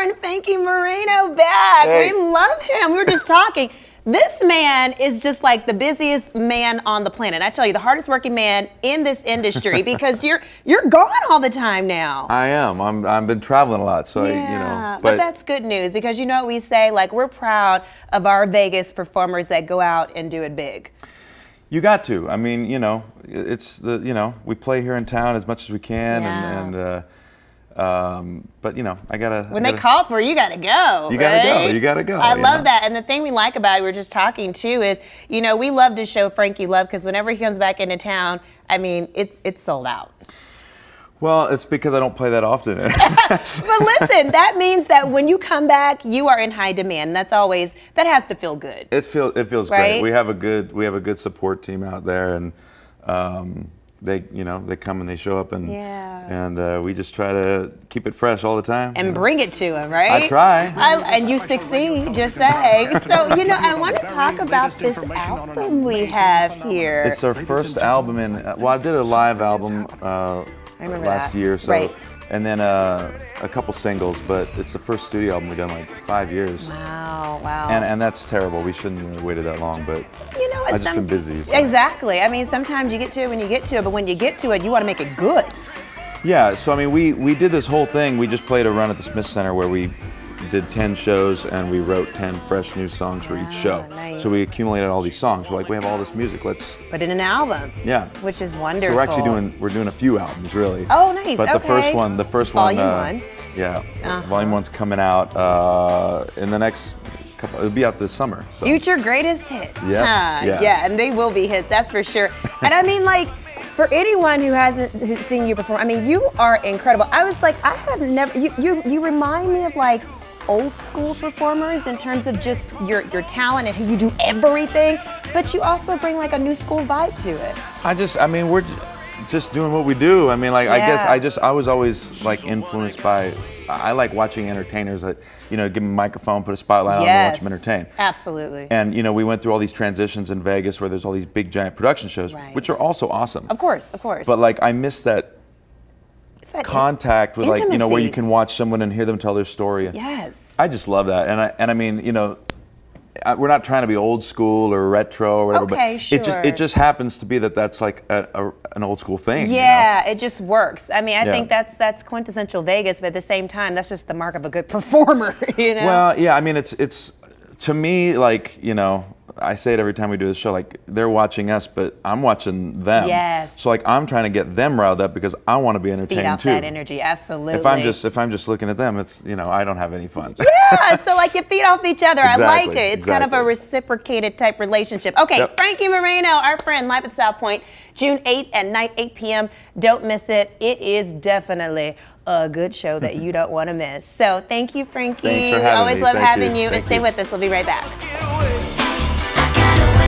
friend Frankie Moreno back. Hey. We love him. We were just talking. This man is just like the busiest man on the planet. I tell you, the hardest working man in this industry because you're gone all the time now. I am. I've been traveling a lot, so Yeah, I, but that's good news because you know what we say, like we're proud of our Vegas performers that go out and do it big. You got to. I mean, it's we play here in town as much as we can, Yeah. but I gotta. When they call for you, gotta go. You gotta right? go. You gotta go. I love that. And the thing we like about it, we were just talking too, is we love to show Frankie love because whenever he comes back into town, I mean, it's sold out. Well, it's because I don't play that often. But listen, that means that when you come back, you are in high demand. That has to feel good. It feels right? great. We have a good support team out there, and they come and they show up, and we just try to keep it fresh all the time and bring it to them, right? I try. And you succeed, just saying. So I want to talk about this album we have here. It's our first album I did a live album last year, so. Right. And then a couple singles, but it's the first studio album we've done in like 5 years. Wow, wow. And that's terrible. We shouldn't have waited that long, but I've just been busy. So. Exactly. I mean, sometimes you get to it when you get to it, but when you get to it, you want to make it good. Yeah, so I mean, we did this whole thing. We just played a run at the Smith Center where we did 10 shows and we wrote 10 fresh new songs for each show. Nice. So we accumulated all these songs. We're like, we have all this music, let's put in an album. Yeah. Which is wonderful. So we're actually doing a few albums, really. Oh, nice. But the first one, Volume 1. Yeah. Volume 1's coming out in the next couple. It'll be out this summer. So. Future greatest hits. Yeah. Yeah, and they will be hits, that's for sure. And I mean, like, for anyone who hasn't seen you perform, I mean, you are incredible. I was like, I have never. You remind me of like old school performers in terms of just your talent and how you do everything, but you also bring like a new school vibe to it. I mean, we're just doing what we do. I mean, like, I guess I was always like influenced by, I like watching entertainers that, give them a microphone, put a spotlight on them and watch them entertain. Absolutely. And, we went through all these transitions in Vegas where there's all these big giant production shows, which are also awesome. Of course, of course. But like, I miss that contact with intimacy. like, where you can watch someone and hear them tell their story. And yes. I just love that. And I mean, we're not trying to be old school or retro or whatever, but sure. it just happens to be that that's like an old school thing. Yeah, it just works. I mean, I think that's quintessential Vegas, but at the same time, that's just the mark of a good performer, Well, yeah, I mean, it's to me, like, I say it every time we do this show, like, they're watching us, but I'm watching them. Yes. So like, I'm trying to get them riled up because I want to be entertained Feed off too. that energy, absolutely. If I'm just looking at them, it's, I don't have any fun. Yeah, so like you feed off each other. Exactly, I like it. It's kind of a reciprocated type relationship. Okay, Frankie Moreno, our friend, live at Southpoint, June 8th at night, 8 p.m. Don't miss it. It is definitely a good show that you don't want to miss. So thank you, Frankie. Thanks for having me. Always love having you. Thank And stay with us. We'll be right back.